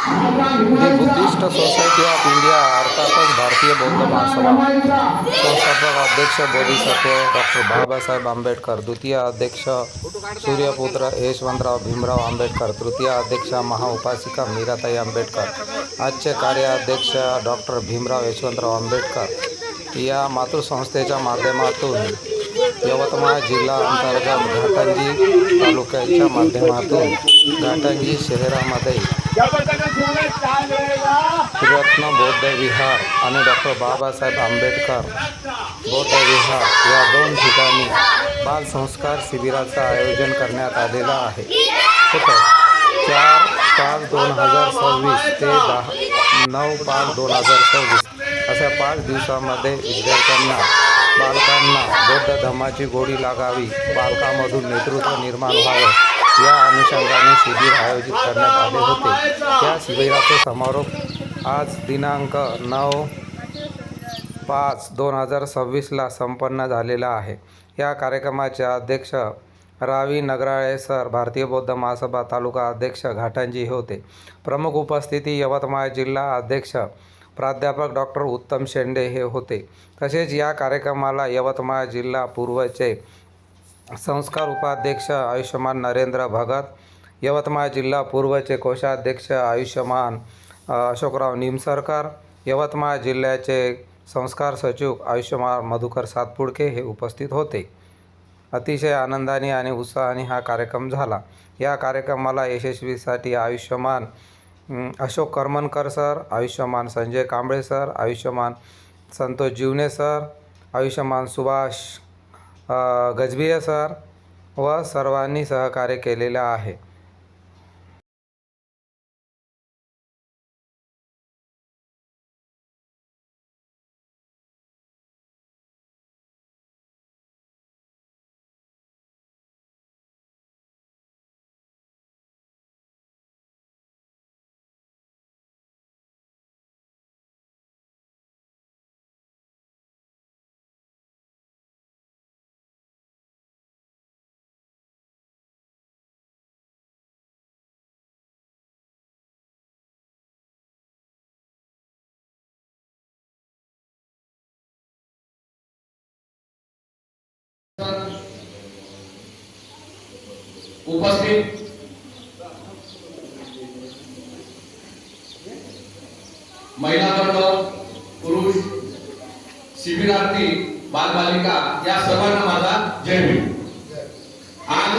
The Buddhist society of India अर्थातच भारतीय बौद्ध महासभा संस्थापक अध्यक्ष बोधिसत्व डॉक्टर बाबासाहेब आंबेडकर, द्वितीय अध्यक्ष सूर्यपुत्र यशवंतराव भीमराव आंबेडकर, तृतीय अध्यक्ष महाउपासिका मीराताई आंबेडकर, आजचे कार्याध्यक्ष डॉक्टर भीमराव यशवंतराव आंबेडकर या मातृसंस्थेच्या माध्यमातून यवतमाळ जिल्हा अंतर्गत घाटंजी तालुक्याच्या माध्यमातून घाटंजी शहरामध्ये त्रिरत्न बौद्ध विहार आणि डॉक्टर बाबासाहेब आंबेडकर बौद्ध विहार या दोन ठिकाणी बालसंस्कार शिबिराचं आयोजन करण्यात आलेलं आहे. कुठं 4/5/2026 ते 9/5/2026 अशा 5 दिवसामध्ये विद्यार्थ्यांना बालकांना बौद्ध धम्माची गोडी लागावी, बालकांमधून नेतृत्व निर्माण व्हावं या अनुषंगाने शिबिर आयोजित करण्यात आले होते. या शिबिराचा समारोप आज दिनांक 9/5/2026 संपन्न झालेला आहे. या कार्यक्रमाचे अध्यक्ष रावी नगराळे सर, भारतीय बौद्ध महासभा तालुका अध्यक्ष घाटंजी होते. प्रमुख उपस्थिती यवतमाळ जिल्हा अध्यक्ष प्राध्यापक डॉक्टर उत्तम शेंडे हे होते. तसेच या कार्यक्रमाला यवतमाळ जिल्हा पूर्वचे संस्कार उपाध्यक्ष आयुष्यमान नरेंद्र भगत, यवतमाळ जिल्हा पूर्वचे कोषाध्यक्ष आयुष्यमान अशोकराव निमसरकर, यवतमाळ जिल्ह्याचे संस्कार सचिव आयुष्यमान मधुकर सातपुडके हे उपस्थित होते. अतिशय आनंदाने आणि उत्साहाने हा कार्यक्रम झाला. या कार्यक्रमाला यशस्वीसाठी आयुष्यमान अशोक करमनकर सर, आयुष्यमान संजय कांबळे सर, आयुष्यमान संतोष जीवने सर, आयुष्यमान सुभाष गजबिये सर व सर्वांनी सहकार्य केलेले आहे. उपस्थित महिला वर्ग, पुरुष, शिबिरार्थी, बालबालिका या सर्वांना माझा जय भीम. आज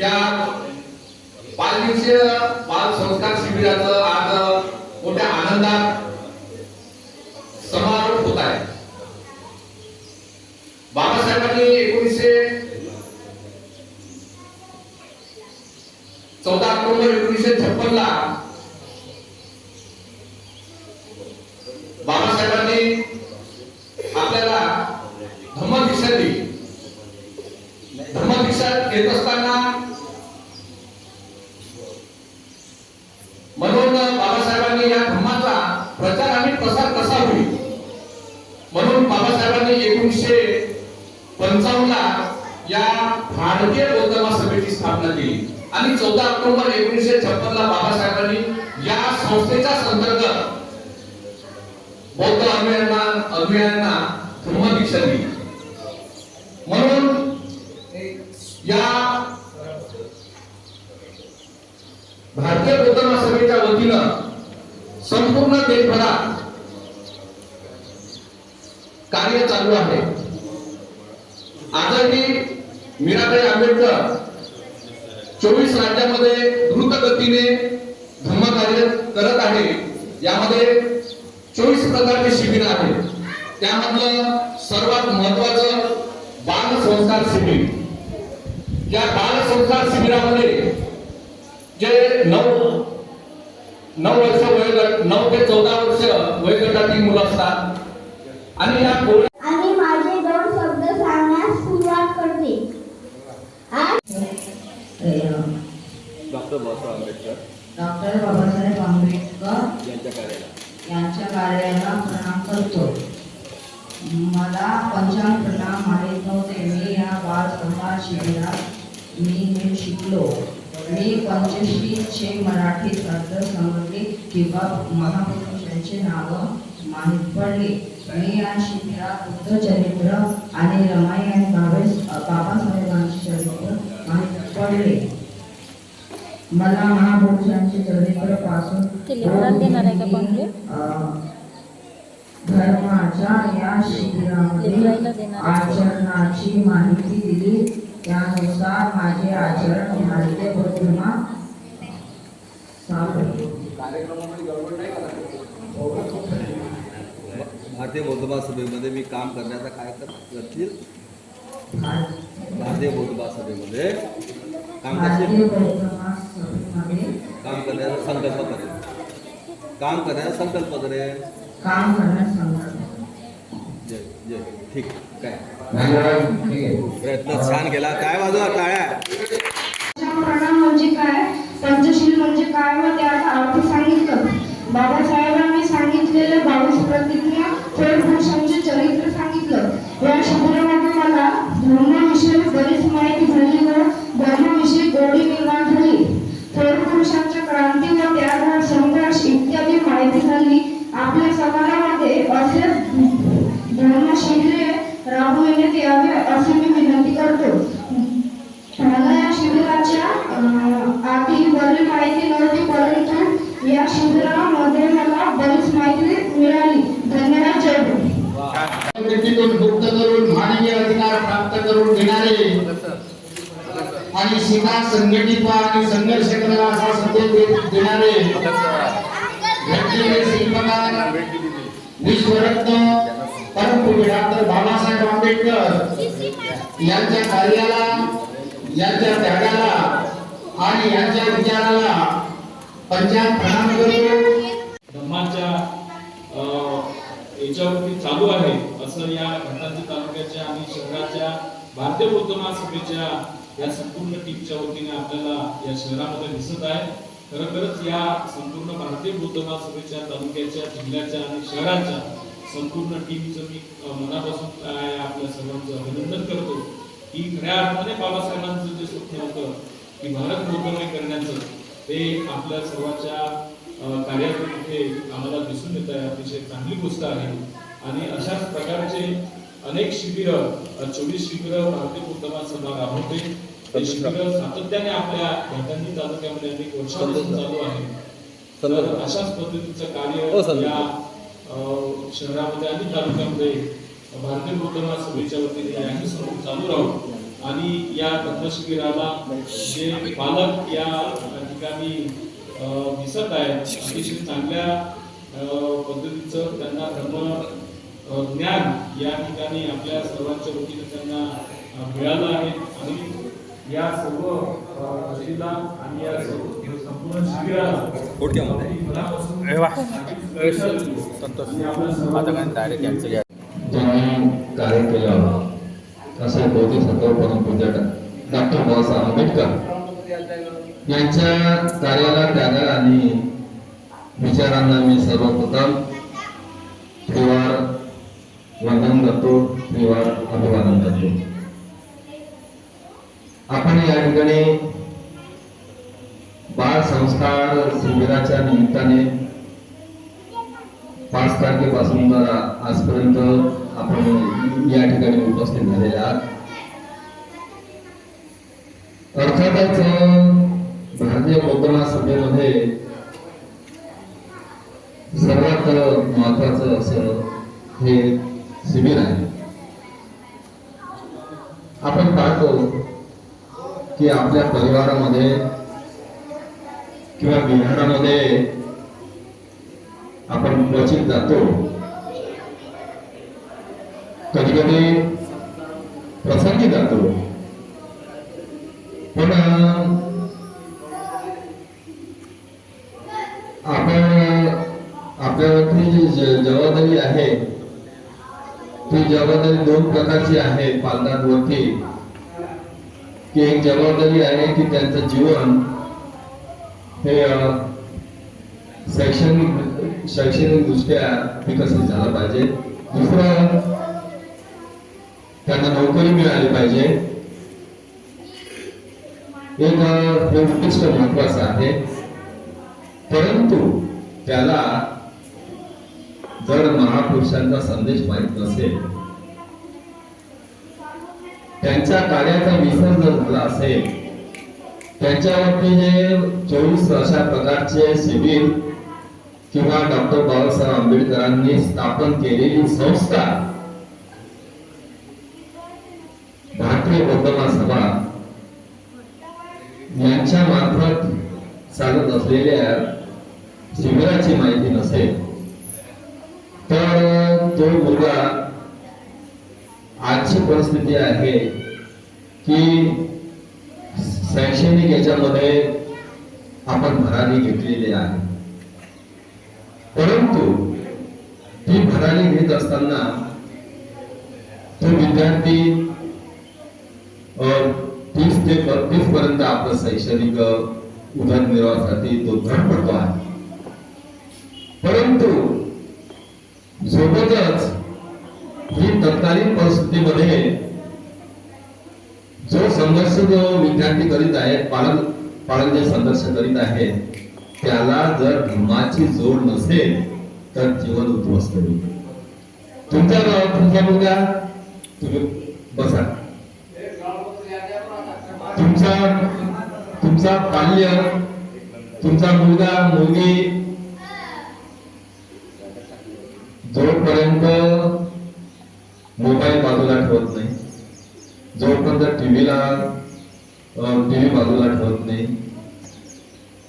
या 5 दिवसीय बाल संस्कार शिबिराचं आज मोठ्या आनंदात समारोप होत आहे. बाबासाहेबांनी 14 ऑक्टोबर 1956 बाबासाहेबांनी आपल्याला धम्मदीक्षा दिली. धम्मदीक्षा घेत असताना म्हणून बाबासाहेबांनी या धम्माचा प्रचार आणि प्रसार कसा होईल म्हणून बाबासाहेबांनी 1955 या भारतीय बौद्ध महासभेची स्थापना केली आणि 14 ऑक्टोबर 1956 बाबासाहेबांनी या संस्थेच्या अंतर्गत बौद्ध अनुयायांना धम्मदीक्षा दिली. म्हणून या भारतीय बौद्ध महासभेच्या वतीनं संपूर्ण देशभरात कार्य चालू आहे. आजही मीराबाई आंबेडकर 24 राज्यामध्ये द्रुत गतीने धम्मकार्य करत आहे. यामध्ये 24 प्रकारचे शिबिर आहेत. त्यामधलं सर्वात महत्त्वाचं बाल संस्कार शिबिर. या बाल संस्कार शिबिरामध्ये जे 9 वर्ष वयोगट 9 ते 14 वर्ष वयोगटातील मुलं असतात आणि या आणि माझे 2 शब्द सांगण्यास सुरुवात करते. डॉक्टर बाबासाहेब आंबेडकर यांच्या कार्याला प्रणाम करतो. मला पंचांग प्रणाम माहीत नव्हते. मी या बाल संस्कार शिबिरात मी शिकलो. मी पंचशीलचे मराठी शब्द संग्रहित किंवा महापुरुषांची नावं माहीत पडली. मी या शिबिरात बुद्धचरित्र आणि रामायण बाबासाहेबांचे चरित्र माहीत पडले. मला महापुरुषांचे चरित्र पासून धर्माच्या या शिबिरामध्ये आचरणाची माहिती दिली. त्यानुसार माझे आचरण भारतीय बौद्धिमा भारतीय बौद्ध महासभेमध्ये मी काम करण्याचा काय करतील. भारतीय बौद्ध महासभेमध्ये काम करण्याचा संकल्प करेल. काम करण्याचा संकल्प करेल. काम करण्यास जय जय. ठीक काय प्रयत्न छान केला. काय वाजवा टाळ्या. प्रणाम म्हणजे काय, पंचशील म्हणजे काय व त्याचा अर्थ सांगितलं. बाबासाहेबांनी सांगितलेले 22 प्रतिज्ञा, थोर पुरुषांचे चरित्र सांगितलं. या शिबिरामध्ये मला धर्माविषयी बरीच माहिती झाली व धर्माविषयी गोडी निर्माण झाली. थोर पुरुषांच्या क्रांती व त्याग, संघर्ष इत्यादी माहिती झाली. आपल्या समाजामध्ये असे धर्म शिबिरे राबविण्यात यावे असे मी विनंती करतो. मला या शिबिराच्या आधी बरी माहिती नव्हती, परंतु या शिबिरामध्ये मला बरीच माहिती मिळाली. धन्यवाद. जय भीम. वृत्तीतून मुक्त करून मानवीय अधिकार प्राप्त करून देणारे आणि सीमा संघटित व्हा आणि संघर्ष करा असा संदेश देणारे घडलेले शिल्पकार विश्वरत्न परमपूज्य डॉक्टर बाबासाहेब आंबेडकर यांच्या कार्याला, यांच्या त्यागाला आणि यांच्या विचाराला पंचायत प्रणाम करतो. धर्माच्या याच्यावरती चालू आहे असं या घाटांची तालुक्याच्या आणि शहराच्या भारतीय बौद्ध महासभेच्या या संपूर्ण टीमच्या वतीने आपल्याला या शहरामध्ये दिसत आहे. खरोखरच या संपूर्ण भारतीय बौद्ध महासभेच्या तालुक्याच्या, जिल्ह्याच्या आणि शहराच्या संपूर्ण टीमचं मी मनापासून आपल्या सर्वांचं अभिनंदन करतो की खऱ्या अर्थाने बाबासाहेबांचं जे स्वप्न होतं की भारत बौद्धमय करण्याचं, ते आपल्या सर्वांच्या कार्यातून इथे आम्हाला दिसून येत आहे. अतिशय चांगली गोष्ट आहे. आणि अशाच प्रकारचे अनेक शिबिरं, 24 शिबिरं भारतीय बौद्ध महासभा राबवते. ते शिबिरं सातत्याने आपल्या घाटांनी तालुक्यामध्ये अनेक वर्षांपासून चालू आहे. तर अशाच पद्धतीचं कार्य या शहरामध्ये आणि तालुक्यामध्ये भारतीय बौद्ध महासभेच्या वतीने याही समोर चालू राहू. आणि या धर्मशिबिराला जे पालक या ठिकाणी दिसत आहेत, अतिशय चांगल्या पद्धतीचं त्यांना धर्म ज्ञान या ठिकाणी आपल्या सर्वांच्या वतीने त्यांना मिळालं आहे. आणि या सर्व गोष्टीला आणि या संपूर्ण शिबिराला कार्य केलं असे बोधिसत्व परमपूज्य डॉक्टर बाबासाहेब आंबेडकर यांच्या कार्याला, त्यागाला आणि विचारांना मी सर्वप्रथम त्रिवार वंदन करतो, त्रिवार अभिवादन करतो. आपण या ठिकाणी बाल संस्कार शिबिराच्या निमित्ताने 5 तारखेपासून आजपर्यंत आपण या ठिकाणी उपस्थित झालेले आहात. अर्थातच भारतीय बौद्ध महासभेमध्ये सर्वात महत्वाचं असं हे शिबिर आहे. आपण पाहतो की आपल्या परिवारामध्ये किंवा विहारामध्ये आपण क्वचित जातो, कधी कधी प्रसंगी जातो, पण आपण आपल्यावरती जी जबाबदारी आहे ती जबाबदारी 2 प्रकारची आहे पालकांवरती. की एक जबाबदारी आहे की त्यांचं जीवन हे शैक्षणिक दृष्ट्या विकसित झालं पाहिजे. दुसरं, त्यांना नोकरी मिळाली पाहिजे. एक हे उत्कृष्ट महत्वाचं आहे, परंतु त्याला जर महापुरुषांचा संदेश माहित नसेल, त्यांच्या कार्याचा विसर जर झाला असेल, त्यांच्यावरती जे 24 अशा प्रकारचे शिबिर किंवा डॉक्टर बाबासाहेब आंबेडकरांनी स्थापन केलेली संस्था भारतीय बौद्ध महासभा यांच्या मार्फत चालत असलेल्या शिबिराची माहिती नसेल तर तो मुलगा, आजची परिस्थिती आहे की शैक्षणिक याच्यामध्ये आपण भरारी घेतलेली आहे, परंतु ती भरारी घेत असताना तो विद्यार्थी 30 ते 32 पर्यंत आपलं शैक्षणिक उदरनिर्वाहासाठी तो धडपडतो आहे, परंतु सोबतच ही तत्कालीन परिस्थितीमध्ये जो संघर्ष जो विद्यार्थी करीत आहेत, पालक जे संघर्ष करीत आहेत, त्याला जर धर्माची जोड नसेल तर जीवन उद्ध्वस्त होईल. तुमचा मुलगा, तुम्ही बसा, तुमचा पाल्य, तुमचा मुलगा मुलगी जोपर्यंत मोबाईल बाजूला ठेवत नाही, जोपर्यंत टीव्ही बाजूला ठेवत नाही,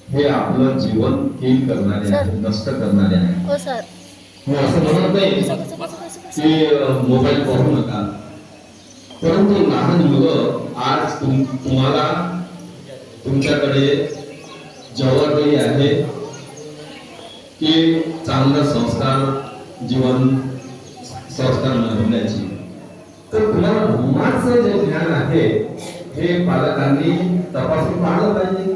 हे आपलं जीवन कील करणारे आहे, नष्ट करणारे आहे. मी असं म्हणत नाही की मोबाईल पाहू नका, परंतु लहान मुलं आज तुम्हाला तुमच्याकडे जबाबदारी आहे की चांगला जीवन संस्कार मिळवण्याची. तर तुम्हाला धर्माचं जे ज्ञान आहे हे पालकांनी तपासून पाहिलं पाहिजे.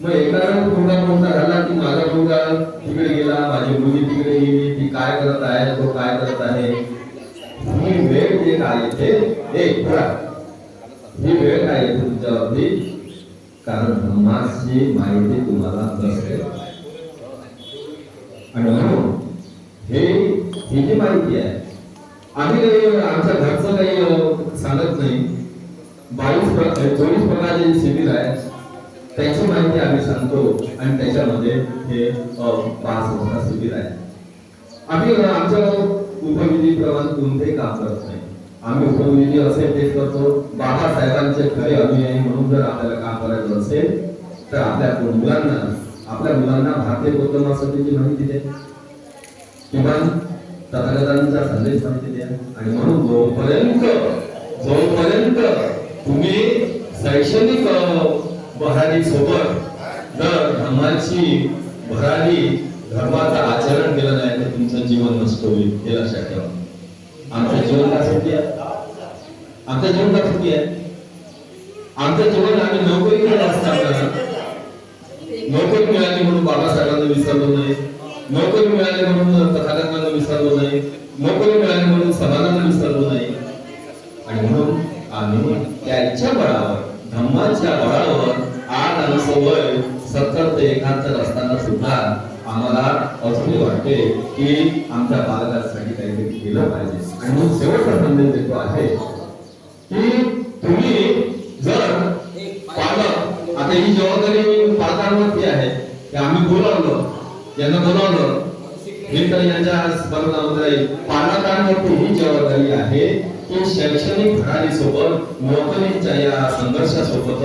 मग एखादा मुलगा मोठा झाला की माझा मुलगा तिकडे गेला, माझी मुलगी तिकडे गेली, ती काय करत आहे, तो काय करत आहे, ही वेळ जे काय येते, ही वेळ काय येते तुमच्यावरती, कारण धर्माची माहिती तुम्हाला नसते. आणि म्हणून ही जी माहिती आहे, आम्ही आमच्या घरचं काही सांगत नाही. 24 प्रकारचे शिबिर आहे त्याची माहिती आम्ही सांगतो आणि त्याच्यामध्ये हे 5 शिबिर आहे. आम्ही आमच्या उपविधीप्रमाणे कोणतेही काम करत नाही. आम्ही उपविधी असेल तेच करतो. बाबासाहेबांचे खरे अनुयायी म्हणून जर आपल्याला काम करायचं असेल तर आपल्या मुलांना भारतीय बौद्ध महासभेची माहिती द्या, किमान तथागतांचा संदेश माहिती द्या. आणि म्हणून जोपर्यंत तुम्ही शैक्षणिक भरारी सोबत जर धर्माची भरारी, धर्माचं आचरण केलं नाही तर तुमचं जीवन नष्ट होईल, हे लक्षात ठेवा. आमचं जीवन त्यासाठी आहे, आमचं जीवन आम्ही नोकरी करत असताना नोकरी मिळाली म्हणून बाबासाहेबांना विसरलो नाही, नोकरी मिळाली म्हणून तथागतांना विसरलो नाही, नोकरी मिळाली म्हणून समाजाला विसरलो नाही. आणि म्हणून आम्ही त्याच्या बळावर, धम्माच्या बळावर आज आमचं वय 70 ते 71 असताना सुद्धा आम्हाला अजूनही वाटते की आमच्या बालकांसाठी काहीतरी केलं पाहिजे. आणि म्हणून शेवटचा संदेश देतो आहे की तुम्ही जर पालक, आता ही जबाबदारी पालकांवरती आहे की आम्ही यांना बोलावलं हे तर यांच्या स्मरणामध्ये पालकांवरती ही जबाबदारी आहे की शैक्षणिक भरारी सोबत नोकरीच्या या संघर्षासोबत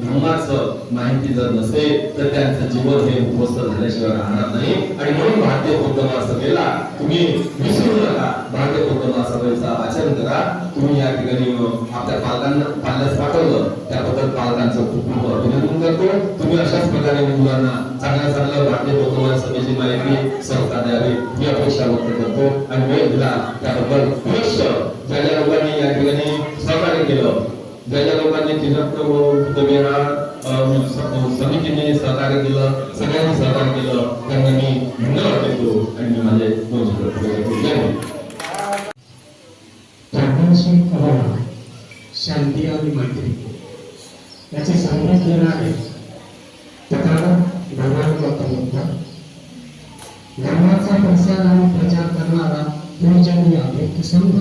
धर्माचं माहिती जर नसेल तर त्यांचं जीवन हे उद्ध्वस्त झाल्याशिवाय राहणार नाही. आणि म्हणून भारतीय बौद्ध महासभेला तुम्ही विसरू नका, भारतीय बौद्ध महासभेचं आचरण करा. तुम्ही या ठिकाणी आपल्या पाल्यास पाठवलं त्याबद्दल पालकांचं खूप खूप अभिनंदन करतो. तुम्ही अशाच प्रकारे मुलांना चांगल्या भारतीय बौद्ध महासभेची माहिती सहकार द्यावी ही अपेक्षा व्यक्त करतो. आणि वेळ दिला त्याबद्दल ज्या लोकांनी या ठिकाणी सहकार्य केलं, ज्या लोकांनी समितीने सहकार्य केलं, सगळ्यांनी सहकार्य केलं, त्यांना मी धन्यवाद देतो. आणि मी माझे 2 शांती आणि मैत्री याचे संघर्ष धर्माचा प्रसार आणि प्रचार करणारा पूजनीय व्यक्तिसंघ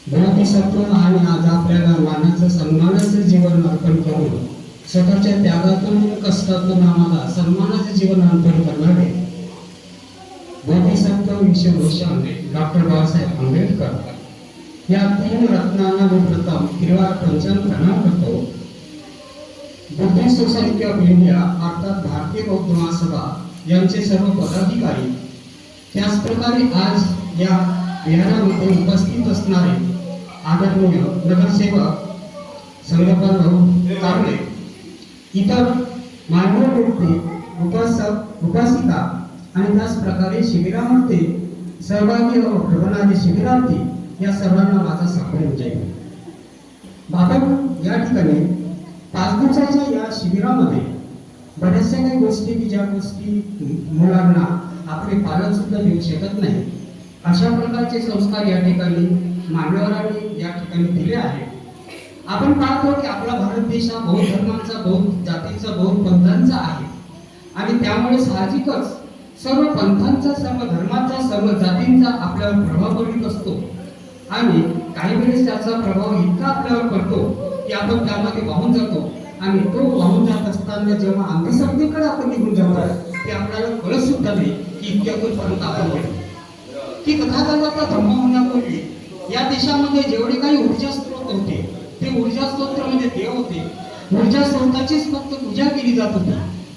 बोधिसत्व आणि आज आपल्याला मानाचं सन्मानाचं जीवन अर्पण करून स्वतःच्या त्यागातून कष्टातून आम्हाला सन्मानाचं जीवन अर्पण करणारे बोधिसत्व विश्वभूषण डॉक्टर बाबासाहेब आंबेडकर या 3 रत्नांना मी प्रथम त्रिवार पंचांग प्रणाम करतो. बुद्धिस्ट सोसायटी ऑफ इंडिया अर्थात भारतीय बौद्ध महासभा यांचे सर्व पदाधिकारी, त्याचप्रकारे आज या विहारामध्ये उपस्थित असणारे आदरणीय नगरसेवक संगपाल कारले, इतर मान्य व्यक्ती, उपासिका आणि त्याच प्रकारे शिबिरामध्ये सहभागी होणारे शिबिरार्थी या सर्वांना माझा सप्रेम जय. आपण या ठिकाणी 5 दिवसाच्या या शिबिरामध्ये बऱ्याचशा काही गोष्टी की ज्या गोष्टी मुलांना आपले पालक सुद्धा देऊ शकत नाही, अशा प्रकारचे संस्कार या ठिकाणी मान्यवरांनी या ठिकाणी दिले आहे. आपण पाहतो की आपला भारत देश हा बौद्ध धर्माचा, बौद्ध जातीचा, बौद्ध पंथांचा आहे आणि त्यामुळे साहजिकच सर्व पंथांचा, सर्व धर्माचा, सर्व जातींचा आपल्यावर प्रभाव पडत असतो आणि काही वेळेस त्याचा प्रभाव इतका आपल्यावर पडतो की आपण त्यामध्ये वाहून जातो आणि तो वाहून जात असताना जेव्हा अंधश्रद्धेकडे आपण निघून जातो ते आपल्याला कळत सुद्धा नाही की इतक्या दूरपर्यंत आपण गेलो. की तथागताचा धर्म होण्यापूर्वी या देशामध्ये जेवढे काही ऊर्जा स्रोत होते ते ऊर्जा स्रोतामध्ये देव होते. ऊर्जा स्रोताचीच फक्त पूजा केली जात होती,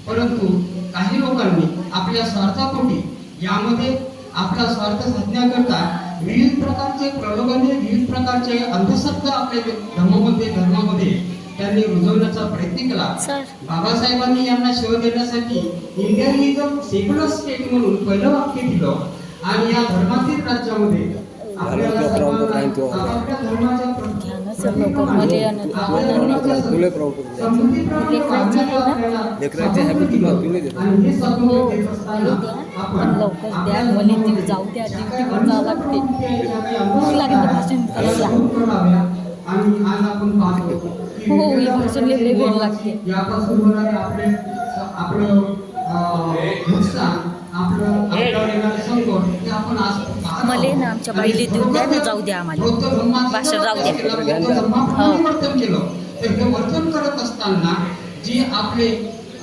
परंतु काही लोकांनी आपल्या स्वार्थापोटी यामध्ये आपला स्वार्थ साधण्याकरता विविध प्रकारचे प्रलोभने, विविध प्रकारचे अंधश्रद्धा आपल्या धर्मामध्ये त्यांनी रुजवण्याचा प्रयत्न केला. बाबासाहेबांनी यांना शोध देण्यासाठी India is a secular state म्हणून पहिलं वाक्य दिलं आणि या धर्मातील राज्यामध्ये आपल्याला आपापल्या धर्माच्या आणि आज आपण पाहतो यापासून होणारे आपलं नुकसान, आपलं संकट हे आपण आज मले ना आमच्या बाईले देऊ द्या ना, जाऊ द्या आम्हाला भाषण राहू द्या. वर्तन केलं तर हे वर्तन करत असताना जे आपले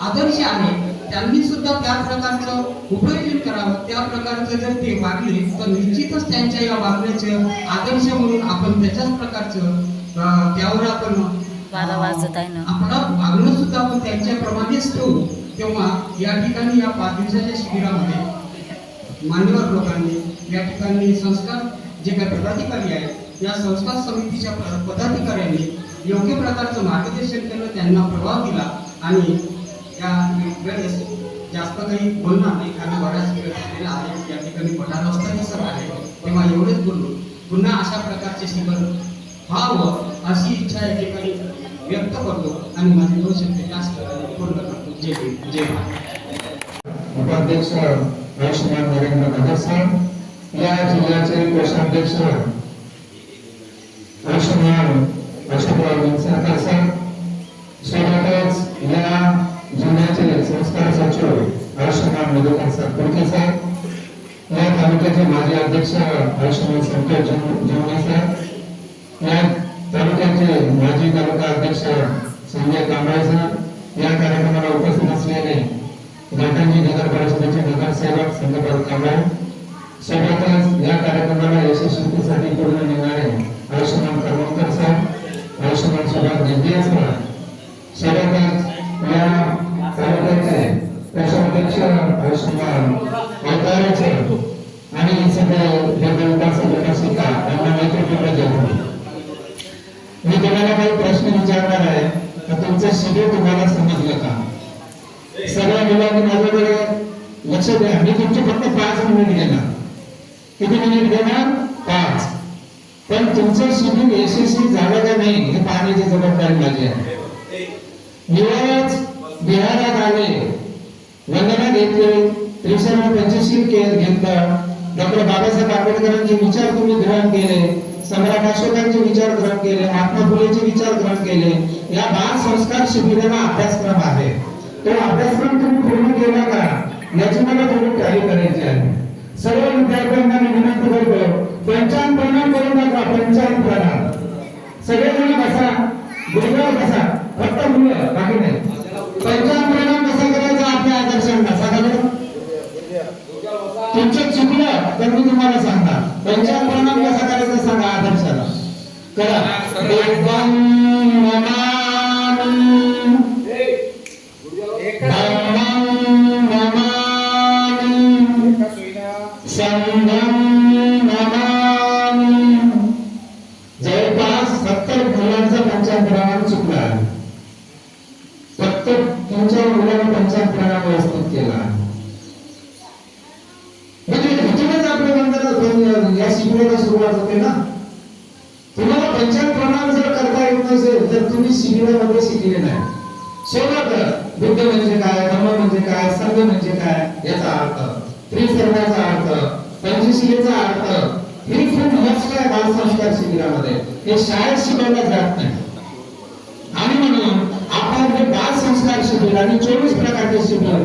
आदर्श आहे त्यांनी सुद्धा त्या प्रकारचं उपयोजन करावं. त्या प्रकारचं जर ते वागले तर निश्चितच त्यांच्या या वागण्याचे आदर्श म्हणून आपण त्याच्याच प्रकारचं त्यावर आपण वाजत आहे ना आपलं वागणं सुद्धा आपण त्यांच्याप्रमाणेच ठेवू. तेव्हा या ठिकाणी या 5 दिवसाच्या शिबिरामध्ये मान्यवर लोकांनी या ठिकाणी संस्कार जे काही पदाधिकारी आहेत या संस्कार समितीच्या पदाधिकाऱ्यांनी योग्य प्रकारचं मार्गदर्शन केलं, त्यांना प्रभाव दिला आणि या वेळेस जास्त काही बोलणार नाही कारण बऱ्याच वेळ झालेला आहे. या ठिकाणी 15 वाजता दिसत आहे, तेव्हा एवढेच बोललो. पुन्हा अशा प्रकारचे शिबिर व्हावं अशी इच्छा या ठिकाणी व्यक्त करतो आणि माझे 2 शब्द त्याच प्रकारे पूर्ण करतो. जय भीम, जय भारत. उपाध्यक्ष आयुष्यमान नरेंद्र नगर साहेब, या जिल्ह्याचे कोषाध्यक्ष आयुष्यमान अशोकराव विंचरकर साहेब, सोबतच या जिल्ह्याचे संस्कार सचिव आयुष्यमान मधुकर सातपुरके साहेब, या तालुक्याचे माजी अध्यक्ष आयुष्यमान संकेत जमणे साहेब, या तालुक्याचे माजी तालुका अध्यक्ष संजय कांबळे साहेब, या कार्यक्रमाला उपस्थित असलेले घाटंजी नगर परिषदेचे नगरसेवक संगपाल कांबळे, सोबतच या कार्यक्रमाला यशस्वीतेसाठी पूर्ण निघणारे आयुष्यमान करमळकर साहेब, आयुष्यमान सुभाष गंजिया साहेब, सोबतच या तालुक्याचे कोषाध्यक्ष आयुष्यमान वैतारेचे आणि सगळे विकासिका यांना मैत्रीपूर्ण जय. मी तुम्हाला काही प्रश्न विचारणार आहे तर तुमचं शिबिर तुम्हाला समजलं का? सगळ्या मुलांनी माझ्याकडे लक्ष द्या. मी तुमचे फक्त 5 मिनिट घेणार. किती मिनिट घेणार? 5. पण तुमचं शिबिर यशस्वी झालं का नाही हे पाहण्याची जबाबदारी माझी आहे. निवाज बिहारात आले, वंदना घेतली, त्रिशरण पंचशील घेतलं, डॉक्टर बाबासाहेब आंबेडकरांचे विचार तुम्ही ग्रहण केले, सम्राट अशोकांचे विचार ग्रहण केले, महात्मा फुलेचे विचार ग्रहण केले. या बाल संस्कार शिबिराला अभ्यासक्रम आहे. तो अभ्यासक्रम तुम्ही पूर्ण केला का? याची मला थोडी तयारी करायची आहे. सर्व विद्यार्थ्यांना मी विनंती करतो, पंचांग प्रणाम करू नका. पंचांग प्रणाम सगळेजण बसा, गुरुगाव बसा, फक्त मुलं बाकी नाही. पंचांग प्रणाम कसा करायचा आपल्या आदर्शांना सांगा बरं. तुमचं चुकलं तर मी तुम्हाला सांगणार. पंचांग प्रणाम कसा करायचा सांगा आदर्शाला. करा. भगवान नमामि, धम्मं नमामि, संघं नमामि. जवळपास 70 मुलांचा पंचांग प्रणाम चुकला. फक्त तुमच्या मुलांना पंचांग प्रणाम व्यवस्थित केला. म्हणजे इथूनच आपल्या बंधनात या शिबिराला सुरुवात होते ना. तुम्हाला पंचांग प्रणाम जर करता येत नसेल तर तुम्ही शिबिरामध्ये शिकले नाही. सोबत बुद्ध म्हणजे काय, धर्म म्हणजे काय, संघ म्हणजे काय याचा अर्थ, त्रिसर्गाचा अर्थ, पंचशीलेचा अर्थ, हे खूप मस्त आहे बालसंस्कार शिबिरामध्ये. हे शाळेत शिकवलं जात नाही. आणि म्हणून आपण हे बालसंस्कार शिबिर आणि 24 प्रकारचे शिबिर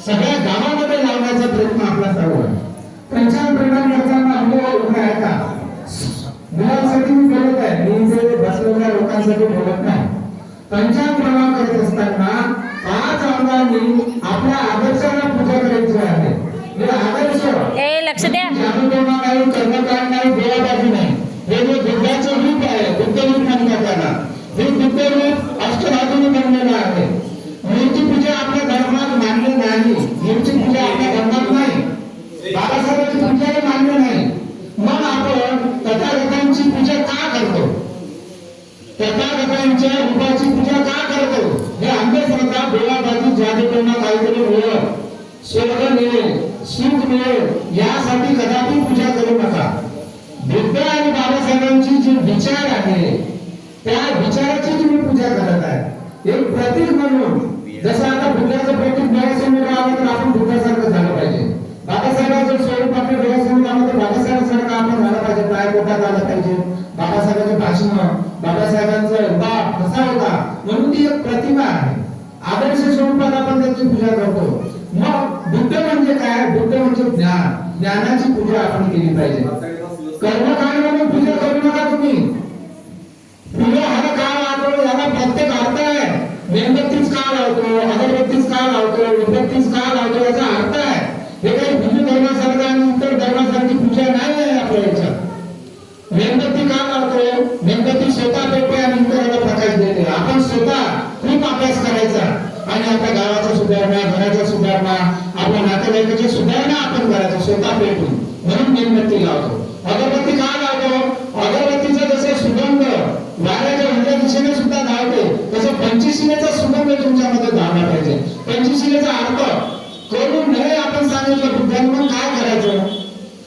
सगळ्या गावामध्ये लावण्याचा प्रयत्न आपला चालू आहे. पंचांग प्रणाम करताना अनुभव उभा आहे का? मुलांसाठी मी बोलत आहे, मी इथे बसलेल्या लोकांसाठी बोलत नाही. पंचांग प्रणाम करत असताना 5 अंगांनी आपल्या आदर्शाला पूजा करायची आहे. हे आदर्श लक्ष द्या. जादूटोणा नाही, कर्मकांड नाही, देवाबाजी नाही. हे जे बुद्धाचं रूप आहे, बुद्ध रूप म्हणतात त्याला. हे बुद्ध रूप अष्टधातूने बनलेलं आहे. मूर्ती पूजा आपल्या धर्मात मान्य नाही. मूर्ती पूजा आपल्या धर्मात नाही. बाबासाहेबांची पूजाही मान्य नाही. मग आपण तथागतांची पूजा का करतो? तथागतांच्या रूपाची पूजा का करतो? हे अंधश्रद्धा, देवाबाजी, जादूटोणा, काहीतरी मिळेल, स्वर्ग मिळेल, सुख मिळेल यासाठी कदापि पूजा करू नका. बुद्ध आणि बाबासाहेबांची जे विचार आहे त्या विचाराची तुम्ही पूजा करत आहे. एक प्रतीक म्हणून, जसं आता बुद्धाचं प्रतीक डोळ्यासमोर आलं तर आपण बुद्धासारखं झालं पाहिजे. बाबासाहेबांचं स्वरूप आपल्या डोळ्यासमोर आलं तर बाबासाहेबांसारखं आपण झालं पाहिजे. पाय पोटात आलं पाहिजे. बाबासाहेबांचं भाषण, बाबासाहेबांचा बाप कसा होता म्हणून ती एक प्रतिमा आहे. आदर्श स्वरूपात आपण त्याची पूजा करतो. मग बुद्ध म्हणजे काय? बुद्ध म्हणजे ज्ञान. ज्ञानाची पूजा आपण केली पाहिजे. कर्मकांड म्हणून पूजा करू नका तुम्ही. फुलं हा का लावतो याला प्रत्येक अर्थ आहे. मेणबत्तीच का लावतो, अगरबत्तीच का लावतो, उदबत्तीच का लावतो याचा अर्थ आहे. हे काही हिंदू धर्मासारखं आणि इतर धर्मासारखी पूजा नाही आहे आपल्या याच्यात. मेणबत्ती का लावतो? मेणबत्ती स्वतः पेटते आणि इतरांना प्रकाश देते. आपण स्वतः खूप अभ्यास करायचा आणि आपल्या गावाचा सुधारणा, घराचा सुधारणा, आपल्या नातेवाईकाची सुधारणा आपण करायचं स्वतः पेटून. म्हणून मेणबत्ती लावतो. अगरबत्ती का लावतो? अगरबत्तीचा जसं सुगंध वाऱ्याच्या उलट्या दिशेने सुद्धा धावतो, तसं पंचशीलेचा सुगंध तुमच्यामध्ये धावला पाहिजे. पंचशीलेचा अर्थ करू नये आपण सांगितलं बुद्धांनी. मग काय करायचं?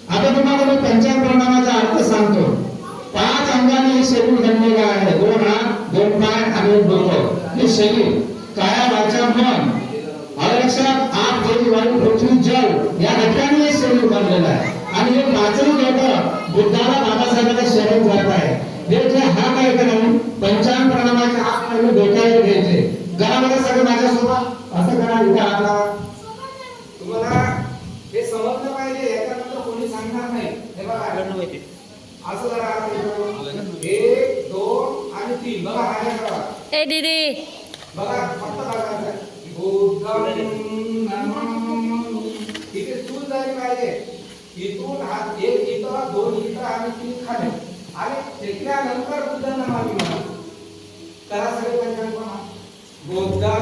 आता तुम्हाला मी पंचांग प्रणामाचा अर्थ सांगतो. 5 अंगाने हे शरीर बनलेलं आहे. 2 हात, 2 पाय आणि 1 डोकं. हे शरीर काया, वाचा, मन, लक्षात, आग, जल, वायू, पृथ्वी, जल या घटकांनी हे शरीर बनलेलं आहे. आणि हे 5ही घटक बुद्धाला, बाबासाहेबांना शरण जात आहे. हे जे हात आहे का नाही, पंचांग प्रणामाचे हात पहिले डोक्यावर घ्यायचे. घरामध्ये सगळे माझ्यासोबत असं करा. इथे हात लावा. तुम्हाला हे समजलं पाहिजे. याच्यानंतर कोणी सांगणार नाही. हे बघा असं जरा 1, 2 आणि 3 बघा. हात करा. ए दीदी बघा फक्त बघा. बुद्धं नमामि. इथे चूल झाली पाहिजे. इथून हात 1 इथं, 2 इथं आणि 3 खाली. आणि त्याच्यानंतर बुद्धं नमामि म्हणा. करा सगळे पंचांग प्रणाम. बुद्धं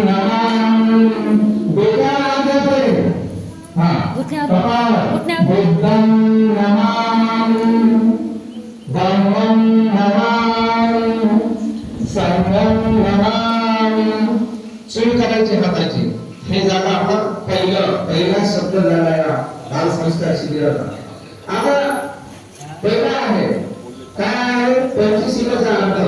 नमामि. बुद्धं नमामि, धम्मं नमामि, संघं नमामि. चूल करायची हाताची. हे झालं आपलं पहिला शब्द झाला या बालसंस्कार शिबिराचा. आता पहिला आहे काय आहे? पंचशीलाचा अर्थ.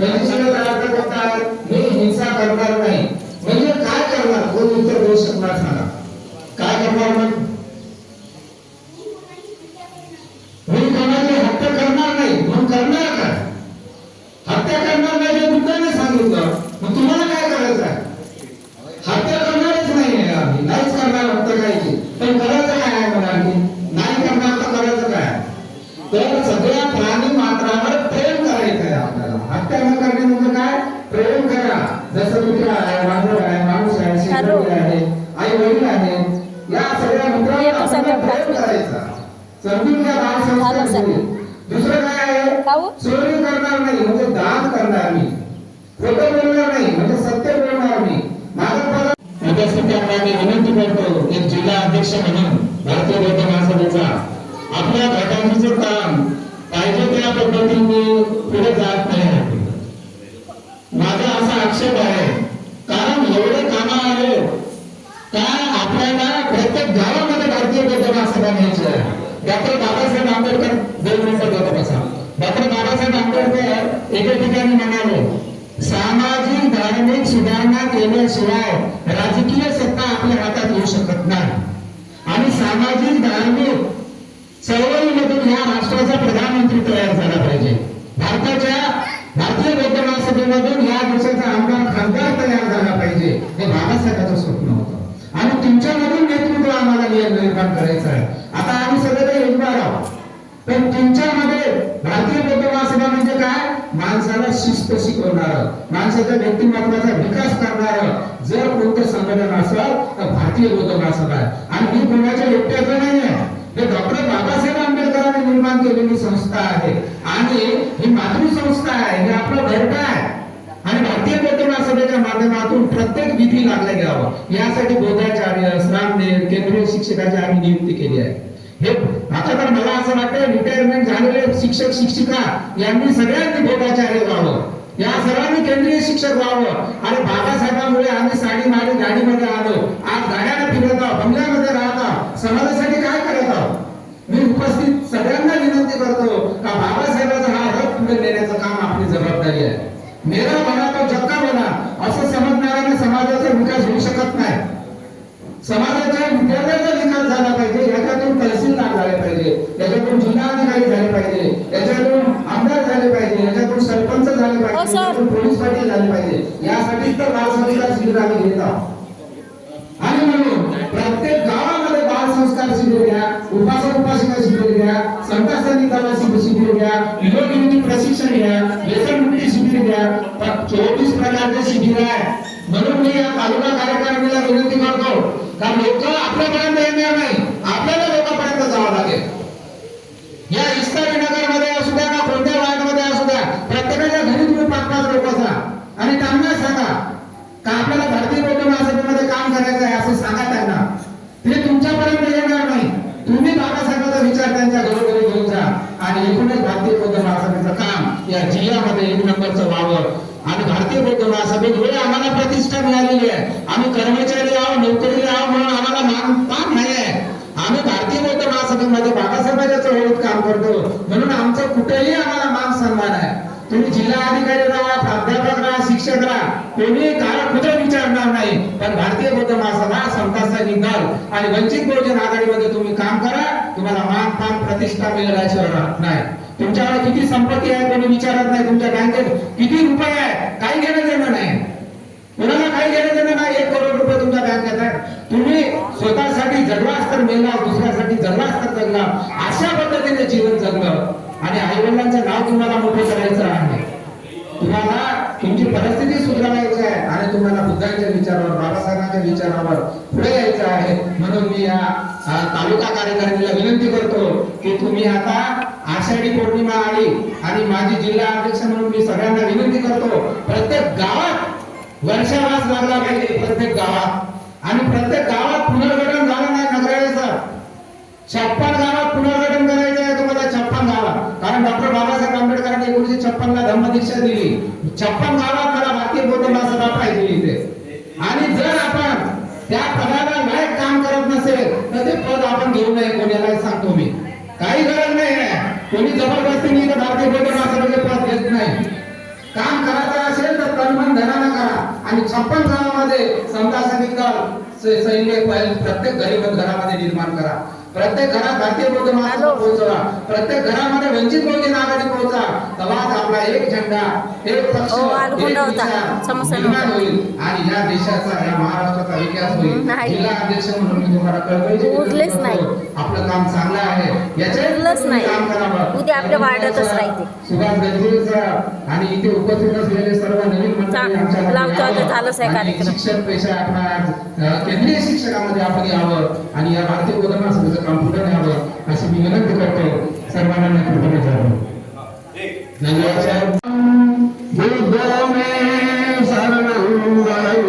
पंचशीलाचा अर्थ कोणता आहे? मी हिंसा करणार नाही. म्हणजे काय करणार? कोण उत्तर देऊ शकणार सांगा? काय करणार? मी कोणाची हत्या करणार नाही. मग करणार काय? हत्या करणार नाही हे बुद्धाने सांगितलं. मग तुम्हाला काय करायचं आहे? हत्या करणारच नाही. आम्ही नाहीच करणार. वडील आहेत, या सगळ्या मित्रांना आपल्याला प्रेम करायचा, समजून घ्या बाल संस्कार. दुसरं काय आहे, चोरी करणार नाही म्हणजे दान करणार नाही, खोटं बोलणार नाही म्हणजे सत्य बोलणार नाही. माझा उपस्थितांना मी विनंती करतो, एक जिल्हा अध्यक्ष म्हणून भारतीय बौद्ध महासभेचा आपल्या घटनांचं काम पाहिजे त्या पद्धतीने पुढे जात नाही. माझा असा आक्षेप आहे, कारण एवढे कामं आले का आपल्याला प्रत्येक गावामध्ये भारतीय बौद्ध महासभा न्यायची आहे. डॉक्टर बाबासाहेब आंबेडकर 2 मिनिटं देतो बसा. डॉक्टर बाबासाहेब आंबेडकर एके ठिकाणी म्हणाले, सामाजिक धार्मिक सुधारणा केल्याशिवाय राजकीय सत्ता आपल्या हातात येऊ शकत नाही आणि सामाजिक धार्मिक चळवळीमधून या राष्ट्राचा प्रधानमंत्री तयार झाला पाहिजे. भारतीय बौद्ध महासभेमधून या देशाचा आमदार खासदार तयार झाला पाहिजे. हे बाबासाहेबांचं स्वप्न होतं आणि तुमच्यामधून नेतृत्व आम्हाला निर्माण करायचं आहे. आता आम्ही सगळे उभा आहोत, पण तुमच्यामध्ये भारतीय बौद्ध महासभा म्हणजे काय, माणसाला शिस्त शिकवणार, माणसाच्या व्यक्तिमत्वाचा विकास करणार जर कोणतं संघटन असेल तर भारतीय बौद्ध महासभा आहे. आणि ही कोणाच्या एकट्याचं नाही आहे, हे डॉक्टर बाबासाहेब आंबेडकरांनी निर्माण केलेली संस्था आहे आणि ही मातृसंस्था आहे, हे आपलं घरट आहे. आणि भारतीय बौद्ध महासभेच्या माध्यमातून प्रत्येक विधी लागल्या घ्यावं यासाठी बौद्धाचार्य, श्रामदेव, केंद्रीय शिक्षकाची आम्ही नियुक्ती केली आहे. हे आता तर मला असं वाटतं रिटायरमेंट झालेले शिक्षक शिक्षिका यांनी सगळ्यांनी बौद्धाचार्य व्हावं, या सर्वांनी केंद्रीय शिक्षक व्हावं. आणि बाबासाहेबांमुळे आम्ही साडी माडी गाडीमध्ये आलो, आज गाड्याने फिरत आहोत, बंगल्यामध्ये राहत आहोत, समाजासाठी काय करत आहोत. मी उपस्थित सगळ्यांना विनंती करतो का बाबासाहेबांचा हा रथ पुढे नेण्याचं काम आपली जबाबदारी आहे. मेरा बना तो जग का बना असं समजणाऱ्याने समाजाचा विकास होऊ शकत नाही. समाजाच्या विद्यार्थ्यांचा विकास झाला पाहिजे, याच्यातून तहसीलदार झाले पाहिजे, याच्यातून जिल्हाधिकारी झाले पाहिजे, याच्यातून आमदार झाले पाहिजे, याच्यातून सरपंच झाले पाहिजे, याच्यातून पोलीस पाटील झाले पाहिजे. यासाठीच तर बाल संस्कार शिबिर आम्ही घेत आहोत. आणि म्हणून प्रत्येक गावामध्ये बाल संस्कार शिबिर घ्या, उपासक उपासिका शिबिर घ्या, संतांनी दवा शिबिर घ्या, विनोदी प्रशिक्षण घ्या, व्यसनमुक्ती शिबिर घ्या. 24 प्रकारचे शिबिर आहे. म्हणून मी या तालुका कार्यकारिणीला विनंती करतो का लोक आपल्यापर्यंत येणार नाही, आपल्याला लोकांपर्यंत जावं लागेल. या इस्तारी नगरमध्ये असू द्या ना कोणत्या वार्डमध्ये असू द्या, प्रत्येकाच्या घरी तुम्ही 5-5 लोक जा आणि त्यांना सांगा का आपल्याला भारतीय बौद्ध महासभेमध्ये काम करायचं आहे असं सांगा त्यांना. ते तुमच्यापर्यंत येणार नाही, तुम्ही बाबासाहेबांचा विचार त्यांच्या घरोघरी घेऊन जा आणि एकूणच भारतीय बौद्ध महासभेचं काम या जिल्ह्यामध्ये 1 नंबरचं व्हावं. आणि भारतीय बौद्ध महासभेमुळे आम्हाला प्रतिष्ठा मिळालेली आहे. आम्ही कर्मचारी आहोत, नोकरीला आहोत म्हणून आम्हाला मान नाही आहे. आम्ही भारतीय बौद्ध महासभेमध्ये बाबासाहेबांच्या चळवळीत काम करतो म्हणून आमचं कुठेही आम्हाला मान सन्मान आहे. तुम्ही जिल्हा अधिकारी राहा, प्राध्यापक राहा, शिक्षक राहा, कोणी काळ कुठे विचारणार नाही. पण भारतीय बौद्ध महासभा समताचा निकाल आणि वंचित बहुजन आघाडीमध्ये तुम्ही काम करा, तुम्हाला मान पान प्रतिष्ठा मिळाल्याशिवाय राहत नाही. तुमच्याकडे किती संपत्ती आहे कोणी विचारत नाही, तुमच्या बँकेत किती रुपये आहे काही घेणं देणं नाही, कोणाला काही घेणं देणं नाही. 1 करोड रुपये तुमच्या बँकेत आहे, तुम्ही स्वतःसाठी जगलास तर मेला, दुसऱ्यासाठी जगलास तर जगला, अशा पद्धतीने जीवन जगलं. आणि आई वडिलांचं नाव तुम्हाला मोठं करायचं आहे, तुम्हाला तुमची परिस्थिती सुधारायची आहे आणि तुम्हाला बुद्धांच्या विचारावर, बाबासाहेबांच्या विचारावर पुढे यायचं आहे. म्हणून मी या तालुका कार्यकारिणीला विनंती करतो की तुम्ही आता आषाढी पौर्णिमा आली आणि माझी जिल्हा अध्यक्ष म्हणून मी सगळ्यांना विनंती करतो, प्रत्येक गावात वर्षावास लागला पाहिजे, प्रत्येक गावात. आणि प्रत्येक गावात पुनर्गठन झालं नाही नगराचं, 56 गावात पुनर्गठन करायचं आहे तुम्हाला, 56 गावात. कारण डॉक्टर बाबासाहेब आंबेडकरांनी 1956 ला धम्मदीक्षा दिली. 56 गावात मला भारतीय बौद्ध महासभा पाहिजे इथे. आणि जर आपण त्या पदाला लायक काम करत नसेल तर ते पद आपण घेऊ नये, कोणाला सांगतो मी. काही गरज नाही आहे, कोणी जबरदस्तीने भारतीय बौद्ध महासभेचे पद घेत नाही. काम करायचं असेल तर तनमन धनानं करा. आणि 56 गावामध्ये समता सैनिक दल, सैन्य प्रत्येक घरामध्ये निर्माण करा. प्रत्येक घरात भारतीय बौद्ध महासभा पोहोचवा, प्रत्येक घरामध्ये वंचित बहुजन आघाडी पोहोचा, तेव्हाच आपला एक झेंडा, एक पक्ष, आलगुंडा एक होता, विचार समस्या निर्माण नव्हता. होईल आणि या देशाचा, या महाराष्ट्राचा विकास होईल. नाही. जिल्हा अध्यक्ष म्हणून मी तुम्हाला कळकळीची विनंती उरलेच नाही. करतो. आपलं काम चांगलं आहे, याच्यात उरलंच नाही. काम करावं. उद्या आपल्या वार्डातच राहते. सुभाष गजबीर सर आणि इथे उपस्थित असलेले सर्व नवीन मंडळी आमच्या लावतो आता झालंच आहे आणि कार्यक्रम. शिक्षक पेशा आपण केंद्रीय शिक्षकामध्ये आपण यावं आणि या भारतीय बौद्ध महासभेचं काम पुढे न्यावं अशी मी विनंती करतो. सर्वांना मी कृपया करावं. धन्यवाद साहेब. बुद्धो मे शरणं वरं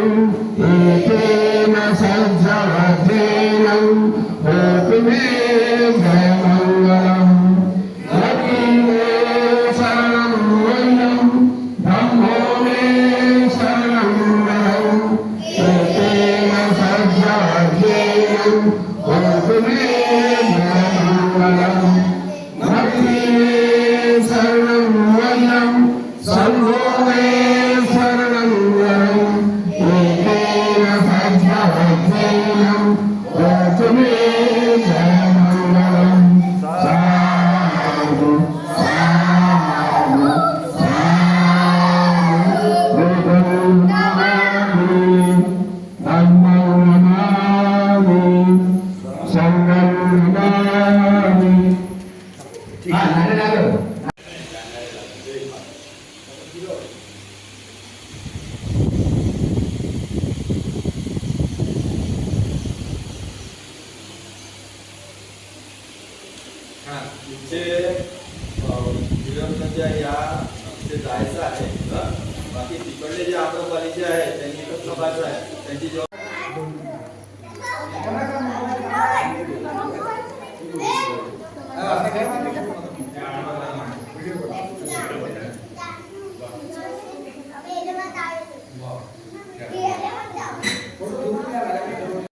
एकेन सज्जवतेन होतु मे जयमङ्गलम्. रति मे शरणं वयं ब्रह्मो मे शरणं वरं एकेन सज्जवतेन होतु मे जयमङ्गलम्. रति मे शरणं वयं सर्वो मे शरणं वरं एकेन सज्जवतेन होतु मे जयमङ्गलम्. साधु साधु साधु बुद्धं नमामि धम्मं नमामि संघं नमामि. लागलं. तुमचे विरमच्या या तिथे जायचं आहे. बाकी तिकडले जे आम्रपालीचे आहेत त्यांनी एकच प्रकारचं आहे त्यांची जेव्हा हा,